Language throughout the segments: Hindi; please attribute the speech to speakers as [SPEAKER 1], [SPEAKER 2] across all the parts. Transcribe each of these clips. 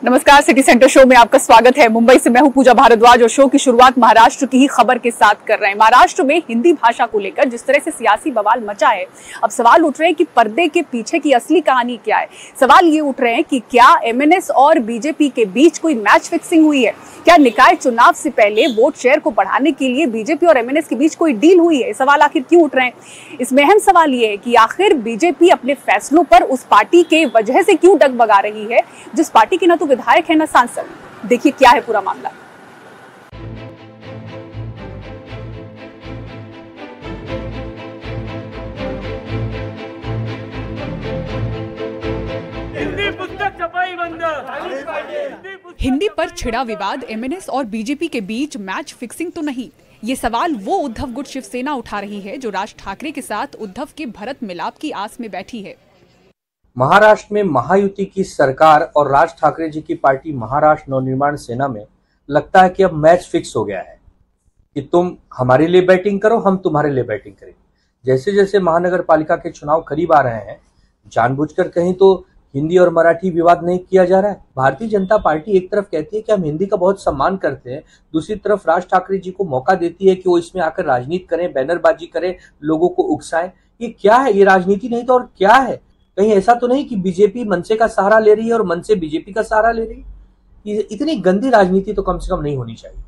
[SPEAKER 1] नमस्कार, सिटी सेंटर शो में आपका स्वागत है। मुंबई से मैं हूं पूजा भारद्वाज और शो की शुरुआत महाराष्ट्र की ही खबर के साथ कर रहे हैं। महाराष्ट्र में हिंदी भाषा को लेकर जिस तरह से सियासी बवाल मचा है, अब सवाल उठ रहे हैं कि पर्दे के पीछे की असली कहानी क्या है। सवाल ये उठ रहे हैं कि क्या एमएनएस और बीजेपी के बीच कोई मैच फिक्सिंग हुई है? क्या निकाय चुनाव से पहले वोट शेयर को बढ़ाने के लिए बीजेपी और एमएनएस के बीच कोई डील हुई है? सवाल आखिर क्यों उठ रहे हैं? इसमें अहम सवाल ये है कि आखिर बीजेपी अपने फैसलों पर उस पार्टी के वजह से क्यों डगमगा रही है जिस पार्टी के न तो विधायक है न सांसद। देखिए क्या है पूरा मामला।
[SPEAKER 2] हिंदी पुस्तक छपाई बंद।
[SPEAKER 1] हिंदी पर छिड़ा विवाद एमएनएस और बीजेपी के बीच मैच फिक्सिंग तो नहीं, ये सवाल वो उद्धव गुट शिवसेना उठा रही है जो राज ठाकरे के साथ उद्धव के भरत मिलाप की आस में बैठी है।
[SPEAKER 3] महाराष्ट्र में महायुति की सरकार और राज ठाकरे जी की पार्टी महाराष्ट्र नवनिर्माण सेना में लगता है कि अब मैच फिक्स हो गया है कि तुम हमारे लिए बैटिंग करो, हम तुम्हारे लिए बैटिंग करेंगे। जैसे जैसे महानगर पालिका के चुनाव करीब आ रहे हैं, जानबूझकर कहीं तो हिंदी और मराठी विवाद नहीं किया जा रहा है। भारतीय जनता पार्टी एक तरफ कहती है कि हम हिंदी का बहुत सम्मान करते हैं, दूसरी तरफ राज ठाकरे जी को मौका देती है कि वो इसमें आकर राजनीति करें, बैनरबाजी करें, लोगों को उकसाएं। ये क्या है? ये राजनीति नहीं तो और क्या है? कहीं ऐसा तो नहीं कि बीजेपी मनसे का सहारा ले रही है और मनसे बीजेपी का सहारा ले रही है? इतनी गंदी राजनीति तो कम से कम नहीं होनी चाहिए।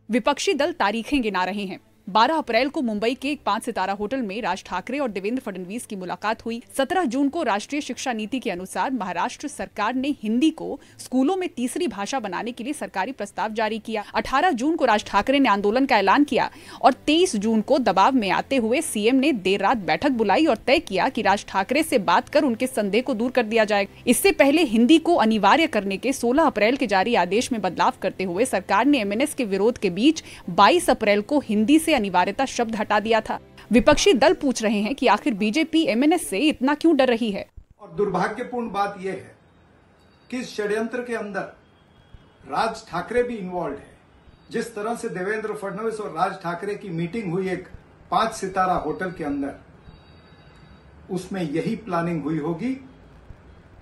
[SPEAKER 1] विपक्षी दल तारीखें गिना रहे हैं। 12 अप्रैल को मुंबई के एक 5 सितारा होटल में राज ठाकरे और देवेंद्र फडणवीस की मुलाकात हुई। 17 जून को राष्ट्रीय शिक्षा नीति के अनुसार महाराष्ट्र सरकार ने हिंदी को स्कूलों में तीसरी भाषा बनाने के लिए सरकारी प्रस्ताव जारी किया। 18 जून को राज ठाकरे ने आंदोलन का ऐलान किया और 23 जून को दबाव में आते हुए सीएम ने देर रात बैठक बुलाई और तय किया कि राज ठाकरे से बात कर उनके संदेह को दूर कर दिया जाएगा। इससे पहले हिंदी को अनिवार्य करने के 16 अप्रैल के जारी आदेश में बदलाव करते हुए सरकार ने एमएनएस के विरोध के बीच 22 अप्रैल को हिंदी से अनिवार्यता शब्द हटा दिया था। विपक्षी दल पूछ रहे हैं कि आखिर बीजेपी एमएनएस से इतना क्यों डर रही है।
[SPEAKER 4] और दुर्भाग्यपूर्ण बात यह है कि इस षड्यंत्र के अंदर राज ठाकरे भी इन्वॉल्व है। जिस तरह से देवेंद्र फडणवीस और राज ठाकरे की मीटिंग हुई एक 5 सितारा होटल के अंदर, उसमें यही प्लानिंग हुई होगी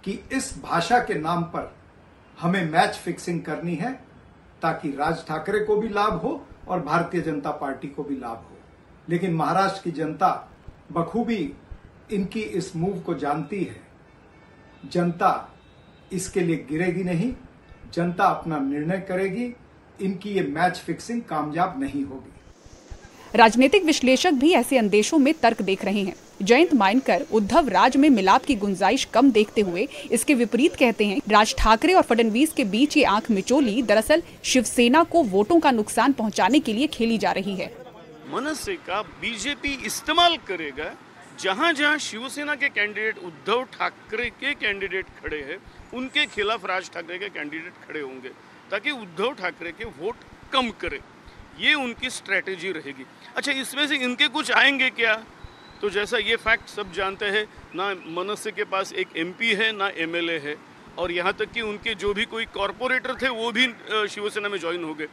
[SPEAKER 4] कि इस भाषा के नाम पर हमें मैच फिक्सिंग करनी है ताकि राज ठाकरे को भी लाभ हो और भारतीय जनता पार्टी को भी लाभ हो। लेकिन महाराष्ट्र की जनता बखूबी इनकी इस मूव को जानती है। जनता इसके लिए गिरेगी नहीं, जनता अपना निर्णय करेगी। इनकी ये मैच फिक्सिंग कामयाब नहीं होगी।
[SPEAKER 1] राजनीतिक विश्लेषक भी ऐसे अंदेशों में तर्क देख रहे हैं। जयंत माइनकर उद्धव राज में मिलाप की गुंजाइश कम देखते हुए इसके विपरीत कहते हैं, राज ठाकरे और फडणवीस के बीच ये आंख मिचोली दरअसल शिवसेना को वोटों का नुकसान पहुंचाने के लिए खेली जा रही है।
[SPEAKER 2] मनसे का बीजेपी इस्तेमाल करेगा। जहां जहां शिवसेना के कैंडिडेट उद्धव ठाकरे के कैंडिडेट खड़े हैं, उनके खिलाफ राज ठाकरे के कैंडिडेट खड़े होंगे ताकि उद्धव ठाकरे के वोट कम करे। ये उनकी स्ट्रेटेजी रहेगी। अच्छा, इसमें से इनके कुछ आएंगे क्या? तो जैसा ये फैक्ट सब जानते हैं, ना मनसे के पास एक एमपी है ना एमएलए है, और यहाँ तक कि उनके जो भी कोई कॉरपोरेटर थे वो भी शिवसेना में ज्वाइन हो गए।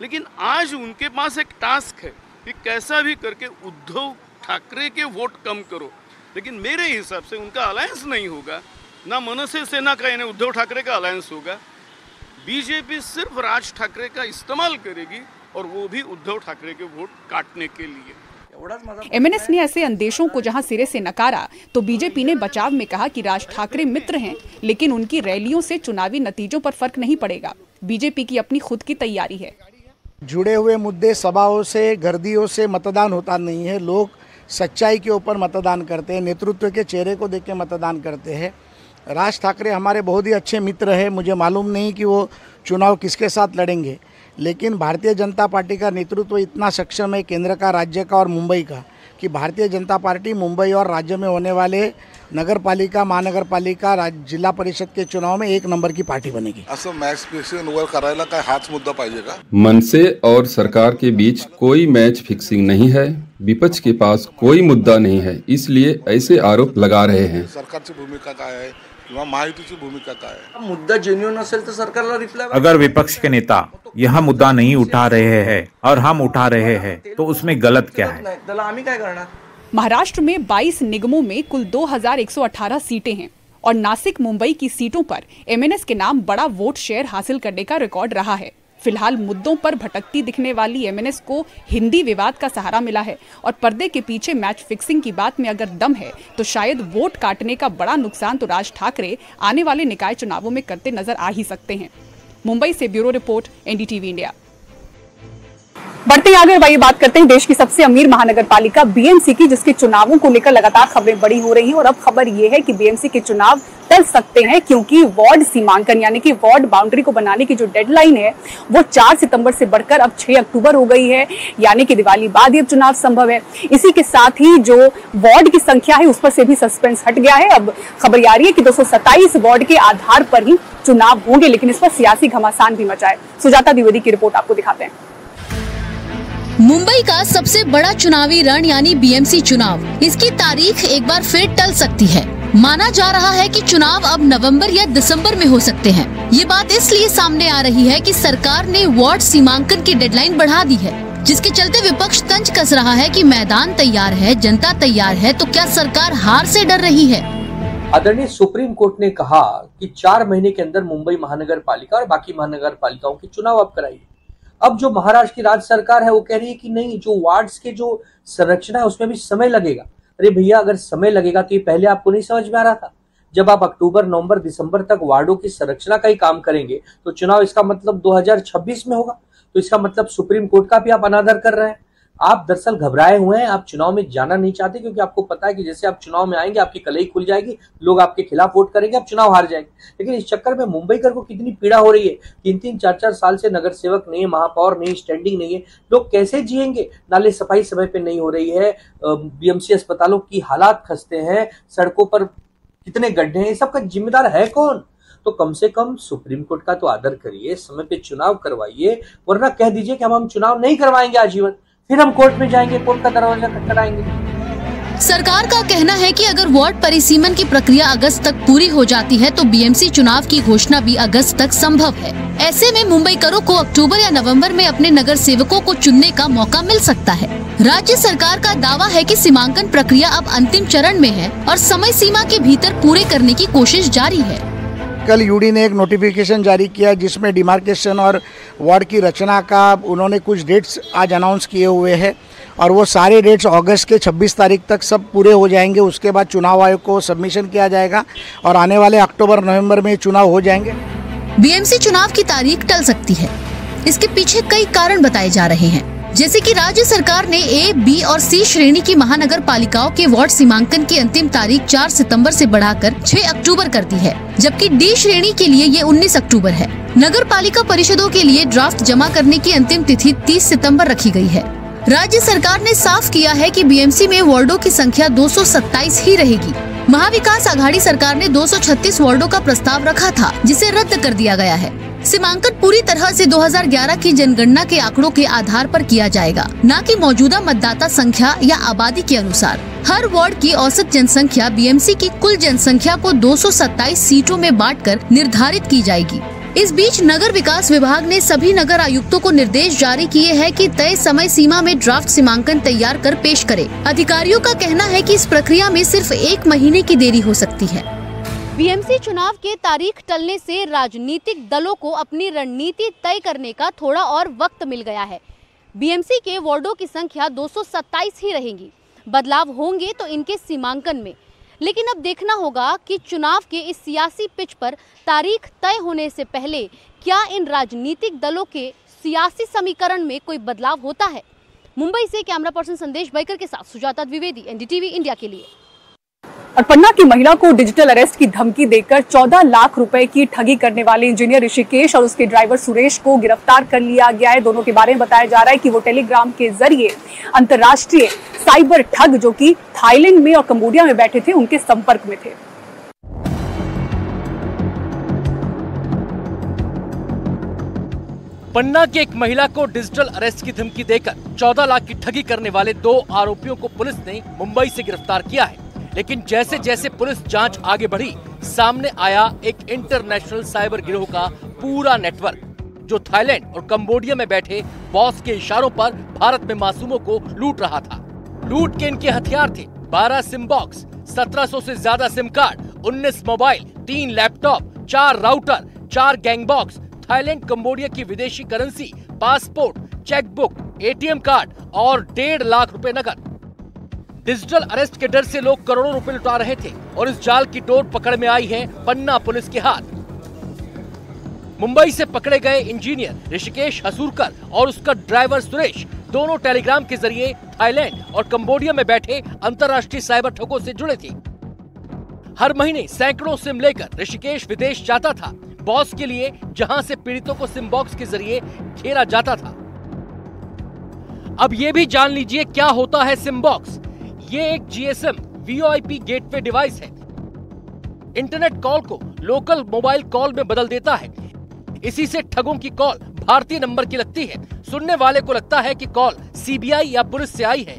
[SPEAKER 2] लेकिन आज उनके पास एक टास्क है कि कैसा भी करके उद्धव ठाकरे के वोट कम करो। लेकिन मेरे हिसाब से उनका अलायंस नहीं होगा, ना मनसे सेना का यानी उद्धव ठाकरे का अलायंस होगा। बीजेपी सिर्फ राज ठाकरे का इस्तेमाल करेगी और वो भी उद्धव ठाकरे के वोट काटने के लिए।
[SPEAKER 1] एमएनएस ने ऐसे अंदेशों को जहां सिरे से नकारा, तो बीजेपी ने बचाव में कहा कि राज ठाकरे मित्र हैं, लेकिन उनकी रैलियों से चुनावी नतीजों पर फर्क नहीं पड़ेगा। बीजेपी की अपनी खुद की तैयारी है।
[SPEAKER 5] जुड़े हुए मुद्दे, सभाओं से, गर्दियों से मतदान होता नहीं है। लोग सच्चाई के ऊपर मतदान करते हैं, नेतृत्व के चेहरे को देख के मतदान करते हैं। राज ठाकरे हमारे बहुत ही अच्छे मित्र हैं। मुझे मालूम नहीं कि वो चुनाव किसके साथ लड़ेंगे, लेकिन भारतीय जनता पार्टी का नेतृत्व इतना सक्षम है, केंद्र का, राज्य का और मुंबई का, कि भारतीय जनता पार्टी मुंबई और राज्य में होने वाले नगर पालिका, महानगर पालिका, जिला परिषद के चुनाव में 1 नंबर की पार्टी बनेगी।
[SPEAKER 6] असं मैच फिक्सिंग वर करायला काय हाच मुद्दा पाहिजे का?
[SPEAKER 7] मनसे और सरकार के बीच कोई मैच फिक्सिंग नहीं है। विपक्ष के पास कोई मुद्दा नहीं है, इसलिए ऐसे आरोप लगा रहे हैं।
[SPEAKER 6] सरकारची भूमिका काय है किंवा महायुतीची भूमिका काय है?
[SPEAKER 8] मुद्दा जेन्युइन असेल तर सरकारला रिप्लाय।
[SPEAKER 9] अगर विपक्ष के नेता यह मुद्दा नहीं उठा रहे हैं और हम उठा रहे हैं तो उसमें गलत क्या है?
[SPEAKER 8] त्याला आम्ही काय करणार?
[SPEAKER 1] महाराष्ट्र में 22 निगमों में कुल 2118 सीटें हैं और नासिक मुंबई की सीटों पर एमएनएस के नाम बड़ा वोट शेयर हासिल करने का रिकॉर्ड रहा है। फिलहाल मुद्दों पर भटकती दिखने वाली एमएनएस को हिंदी विवाद का सहारा मिला है और पर्दे के पीछे मैच फिक्सिंग की बात में अगर दम है तो शायद वोट काटने का बड़ा नुकसान तो राज ठाकरे आने वाले निकाय चुनावों में करते नजर आ ही सकते हैं। मुंबई से ब्यूरो रिपोर्ट, एनडीटीवी इंडिया। बढ़ते ही आगे वही बात करते हैं देश की सबसे अमीर महानगर पालिका बीएमसी की, जिसके चुनावों को लेकर लगातार खबरें बड़ी हो रही हैं और अब खबर यह है कि बीएमसी के चुनाव टल सकते हैं क्योंकि वार्ड सीमांकन यानी कि वार्ड बाउंड्री को बनाने की जो डेडलाइन है वो 4 सितंबर से बढ़कर अब 6 अक्टूबर हो गई है, यानी कि दिवाली बाद ये चुनाव संभव है। इसी के साथ ही जो वार्ड की संख्या है उस पर से भी सस्पेंस हट गया है। अब खबर आ रही है कि 227 वार्ड के आधार पर ही चुनाव होंगे, लेकिन इस पर सियासी घमासान भी मचा है। सुजाता द्विवेदी की रिपोर्ट आपको दिखाते हैं।
[SPEAKER 10] मुंबई का सबसे बड़ा चुनावी रण यानी बीएमसी चुनाव, इसकी तारीख एक बार फिर टल सकती है। माना जा रहा है कि चुनाव अब नवंबर या दिसंबर में हो सकते हैं। ये बात इसलिए सामने आ रही है कि सरकार ने वार्ड सीमांकन की डेडलाइन बढ़ा दी है, जिसके चलते विपक्ष तंज कस रहा है कि मैदान तैयार है, जनता तैयार है, तो क्या सरकार हार से डर रही है?
[SPEAKER 3] आदरणीय सुप्रीम कोर्ट ने कहा कि 4 महीने के अंदर मुंबई महानगर पालिका और बाकी महानगर पालिकाओं के चुनाव आप कराइए। अब जो महाराष्ट्र की राज्य सरकार है वो कह रही है कि नहीं, जो वार्ड्स के जो संरचना है उसमें भी समय लगेगा। अरे भैया, अगर समय लगेगा तो ये पहले आपको नहीं समझ में आ रहा था? जब आप अक्टूबर, नवंबर, दिसंबर तक वार्डों की संरचना का ही काम करेंगे तो चुनाव इसका मतलब 2026 में होगा। तो इसका मतलब सुप्रीम कोर्ट का भी आप अनादर कर रहे हैं। आप दरअसल घबराए हुए हैं, आप चुनाव में जाना नहीं चाहते क्योंकि आपको पता है कि जैसे आप चुनाव में आएंगे आपकी कलई खुल जाएगी, लोग आपके खिलाफ वोट करेंगे, आप चुनाव हार जाएंगे। लेकिन इस चक्कर में मुंबईकर को कितनी पीड़ा हो रही है। 3-3, 4-4 साल से नगर सेवक नहीं है, महापौर नहीं, स्टैंडिंग नहीं है, लोग कैसे जिएंगे? नाले सफाई समय पे नहीं हो रही है, बीएमसी अस्पतालों की हालात खस्ते हैं, सड़कों पर कितने गड्ढे हैं, सबका जिम्मेदार है कौन? तो कम से कम सुप्रीम कोर्ट का तो आदर करिए, समय पे चुनाव करवाइए, वरना कह दीजिए कि हम चुनाव नहीं करवाएंगे आजीवन, फिर हम कोर्ट में जाएंगे, कोर्ट का दरवाजा खटखटाएंगे।
[SPEAKER 10] सरकार का कहना है कि अगर वार्ड परिसीमन की प्रक्रिया अगस्त तक पूरी हो जाती है तो बीएमसी चुनाव की घोषणा भी अगस्त तक संभव है। ऐसे में मुंबईकरों को अक्टूबर या नवंबर में अपने नगर सेवकों को चुनने का मौका मिल सकता है। राज्य सरकार का दावा है कि सीमांकन प्रक्रिया अब अंतिम चरण में है और समय सीमा के भीतर पूरे करने की कोशिश जारी है।
[SPEAKER 5] कल यूडी ने एक नोटिफिकेशन जारी किया जिसमें डिमार्केशन और वार्ड की रचना का उन्होंने कुछ डेट्स आज अनाउंस किए हुए हैं और वो सारे डेट्स अगस्त के 26 तारीख तक सब पूरे हो जाएंगे। उसके बाद चुनाव आयोग को सबमिशन किया जाएगा और आने वाले अक्टूबर नवंबर में चुनाव हो जाएंगे।
[SPEAKER 10] बीएमसी चुनाव की तारीख टल सकती है। इसके पीछे कई कारण बताए जा रहे हैं, जैसे कि राज्य सरकार ने ए, बी और सी श्रेणी की महानगर पालिकाओं के वार्ड सीमांकन की अंतिम तारीख 4 सितंबर से बढ़ाकर 6 अक्टूबर कर दी है, जबकि डी श्रेणी के लिए ये 19 अक्टूबर है। नगर पालिका परिषदों के लिए ड्राफ्ट जमा करने की अंतिम तिथि 30 सितंबर रखी गई है। राज्य सरकार ने साफ किया है कि बीएमसी में वार्डों की संख्या 227 ही रहेगी। महाविकास आघाड़ी सरकार ने 236 वार्डों का प्रस्ताव रखा था, जिसे रद्द कर दिया गया है। सीमांकन पूरी तरह से 2011 की जनगणना के आंकड़ों के आधार पर किया जाएगा, न कि मौजूदा मतदाता संख्या या आबादी के अनुसार। हर वार्ड की औसत जनसंख्या बीएमसी की कुल जनसंख्या को 227 सीटों में बांटकर निर्धारित की जाएगी। इस बीच नगर विकास विभाग ने सभी नगर आयुक्तों को निर्देश जारी किए हैं कि तय समय सीमा में ड्राफ्ट सीमांकन तैयार कर पेश करें। अधिकारियों का कहना है कि इस प्रक्रिया में सिर्फ 1 महीने की देरी हो सकती है।
[SPEAKER 11] बीएमसी चुनाव के तारीख टलने से राजनीतिक दलों को अपनी रणनीति तय करने का थोड़ा और वक्त मिल गया है। बीएमसी के वार्डों की संख्या 227 ही रहेगी। बदलाव होंगे तो इनके सीमांकन में, लेकिन अब देखना होगा कि चुनाव के इस सियासी पिच पर तारीख तय होने से पहले क्या इन राजनीतिक दलों के सियासी समीकरण में कोई बदलाव होता है। मुंबई से कैमरा पर्सन संदेश बैकर के साथ सुजाता द्विवेदी, एनडीटीवी इंडिया के लिए।
[SPEAKER 1] और पन्ना की महिला को डिजिटल अरेस्ट की धमकी देकर 14 लाख रुपए की ठगी करने वाले इंजीनियर ऋषिकेश और उसके ड्राइवर सुरेश को गिरफ्तार कर लिया गया है। दोनों के बारे में बताया जा रहा है कि वो टेलीग्राम के जरिए अंतर्राष्ट्रीय साइबर ठग जो कि थाईलैंड में और कंबोडिया में बैठे थे उनके संपर्क में थे।
[SPEAKER 12] पन्ना की एक महिला को डिजिटल अरेस्ट की धमकी देकर 14 लाख की ठगी करने वाले 2 आरोपियों को पुलिस ने मुंबई से गिरफ्तार किया है। लेकिन जैसे जैसे पुलिस जांच आगे बढ़ी, सामने आया एक इंटरनेशनल साइबर गिरोह का पूरा नेटवर्क, जो थाईलैंड और कंबोडिया में बैठे बॉस के इशारों पर भारत में मासूमों को लूट रहा था। लूट के इनके हथियार थे 12 सिम बॉक्स, 1700 से ज्यादा SIM card 19 mobile, 3 laptop, 4 router, 4 gang box, Thailand Cambodia की विदेशी currency, passport, chequebook, ATM card और 1.5 लाख रुपए नकद। डिजिटल अरेस्ट के डर से लोग करोड़ों रुपए लुटा रहे थे और इस जाल की डोर पकड़ में आई है पन्ना पुलिस के हाथ। मुंबई से पकड़े गए इंजीनियर ऋषिकेश हसूरकर और उसका ड्राइवर सुरेश दोनों टेलीग्राम के जरिए थाईलैंड और कंबोडिया में बैठे अंतर्राष्ट्रीय साइबर ठगों से जुड़े थे। हर महीने सैकड़ों सिम लेकर ऋषिकेश विदेश जाता था, बॉस के लिए, जहां से पीड़ितों को सिम बॉक्स के जरिए घेरा जाता था। अब ये भी जान लीजिए क्या होता है सिम बॉक्स। ये एक GSM VoIP गेटवे डिवाइस है। इंटरनेट कॉल को लोकल मोबाइल कॉल में बदल देता है। इसी से ठगों की कॉल भारतीय नंबर की लगती है। सुनने वाले को लगता है कि कॉल CBI या पुलिस से आई है।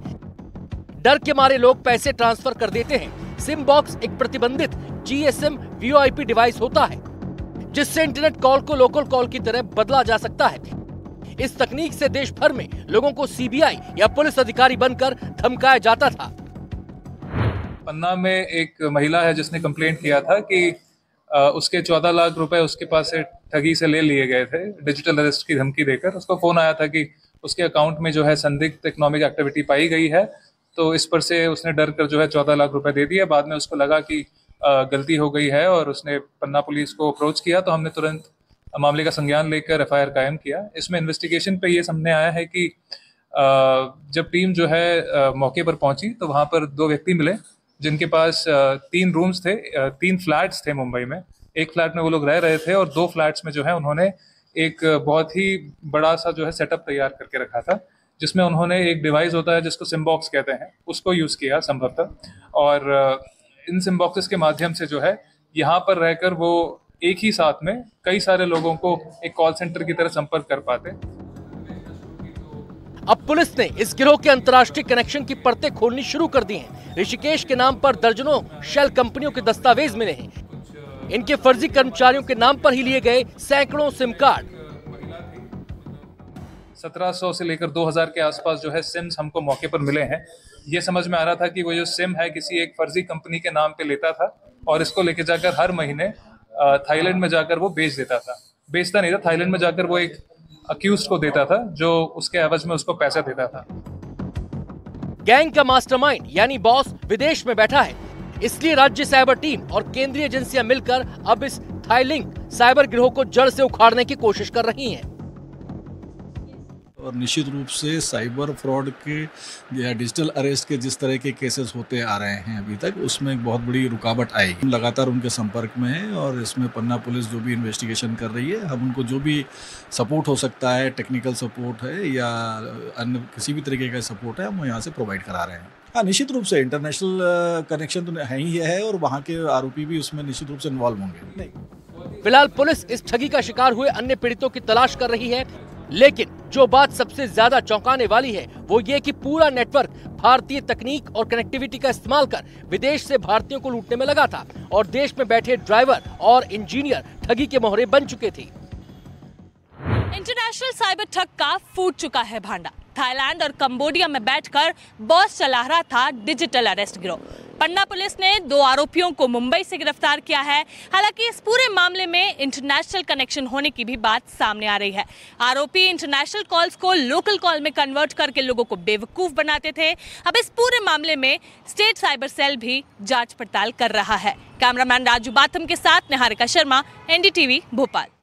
[SPEAKER 12] डर के मारे लोग पैसे ट्रांसफर कर देते हैं। सिम बॉक्स एक प्रतिबंधित GSM VoIP डिवाइस होता है, जिससे इंटरनेट कॉल को लोकल कॉल की तरह बदला जा सकता है। इस तकनीक से देश भर में लोगों को CBI या पुलिस अधिकारी बनकर धमकाया जाता था।
[SPEAKER 13] पन्ना में एक महिला है जिसने कंप्लेंट किया था कि उसके 14 लाख रुपए उसके पास से ठगी से ले लिए गए थे डिजिटल अरेस्ट की धमकी देकर। उसको फोन आया था कि उसके अकाउंट में जो है संदिग्ध इकोनॉमिक एक्टिविटी पाई गई है, तो इस पर से उसने डर कर जो है 14 लाख रुपए दे दिए। बाद में उसको लगा कि गलती हो गई है और उसने पन्ना पुलिस को अप्रोच किया, तो हमने तुरंत मामले का संज्ञान लेकर FIR कायम किया। इसमें इन्वेस्टिगेशन पे ये सामने आया है कि जब टीम जो है मौके पर पहुंची तो वहां पर 2 व्यक्ति मिले जिनके पास 3 रूम्स थे, 3 फ्लैट्स थे मुंबई में। एक फ्लैट में वो लोग रह रहे थे और 2 फ्लैट्स में जो है उन्होंने एक बहुत ही बड़ा सा जो है सेटअप तैयार करके रखा था, जिसमें उन्होंने एक डिवाइस होता है जिसको सिम बॉक्स कहते हैं, उसको यूज़ किया संभवतः। और इन सिम बॉक्सेस के माध्यम से जो है यहाँ पर रहकर वो एक ही साथ में कई सारे लोगों को एक कॉल सेंटर की तरह संपर्क कर पाते।
[SPEAKER 12] अब पुलिस ने इस गिरोह के अंतर्राष्ट्रीय कनेक्शन की परतें खोलनी शुरू कर दी हैं। ऋषिकेश के नाम पर दर्जनों शेल कंपनियों के दस्तावेज मिले हैं। इनके फर्जी कर्मचारियों के नाम पर ही लिए गए सैकड़ों सिम कार्ड।
[SPEAKER 13] 1700 से लेकर 2000 के आसपास जो है सिम्स हमको मौके पर मिले हैं। ये समझ में आ रहा था कि वो जो सिम है किसी एक फर्जी कंपनी के नाम पे लेता था और इसको लेके जाकर हर महीने थाईलैंड में जाकर वो बेच देता था। बेचता नहीं था, थाईलैंड में जाकर वो एक अक्यूज्ड को देता था जो उसके एवज में उसको पैसा देता था।
[SPEAKER 12] गैंग का मास्टरमाइंड यानी बॉस विदेश में बैठा है, इसलिए राज्य साइबर टीम और केंद्रीय एजेंसियां मिलकर अब इस थाईलिंक साइबर गिरोह को जड़ से उखाड़ने की कोशिश कर रही हैं।
[SPEAKER 14] और निश्चित रूप से साइबर फ्रॉड के या डिजिटल अरेस्ट के जिस तरह के केसेस होते आ रहे हैं अभी तक, उसमें एक बहुत बड़ी रुकावट आएगी। हम लगातार उनके संपर्क में हैं और इसमें पन्ना पुलिस जो भी इन्वेस्टिगेशन कर रही है, हम उनको जो भी सपोर्ट हो सकता है, टेक्निकल सपोर्ट है या अन्य किसी भी तरीके का सपोर्ट है, हम यहाँ से प्रोवाइड करा रहे हैं। हाँ, निश्चित रूप से इंटरनेशनल कनेक्शन तो है ही है और वहाँ के आरोपी भी उसमें निश्चित रूप से इन्वॉल्व होंगे। नहीं,
[SPEAKER 12] फिलहाल पुलिस इस ठगी का शिकार हुए अन्य पीड़ितों की तलाश कर रही है, लेकिन जो बात सबसे ज्यादा चौंकाने वाली है वो ये कि पूरा नेटवर्क भारतीय तकनीक और कनेक्टिविटी का इस्तेमाल कर विदेश से भारतीयों को लूटने में लगा था और देश में बैठे ड्राइवर और इंजीनियर ठगी के मोहरे बन चुके थे।
[SPEAKER 15] इंटरनेशनल साइबर ठग का फूट चुका है भांडा। थाईलैंड और कंबोडिया में बैठकर बॉस चला रहा था डिजिटल अरेस्ट गिरोह। पन्ना पुलिस ने 2 आरोपियों को मुंबई से गिरफ्तार किया है। हालांकि इस पूरे मामले में इंटरनेशनल कनेक्शन होने की भी बात सामने आ रही है। आरोपी इंटरनेशनल कॉल्स को लोकल कॉल में कन्वर्ट करके लोगों को बेवकूफ बनाते थे। अब इस पूरे मामले में स्टेट साइबर सेल भी जांच पड़ताल कर रहा है। कैमरामैन राजू बाथम के साथ निहारिका शर्मा, NDTV भोपाल।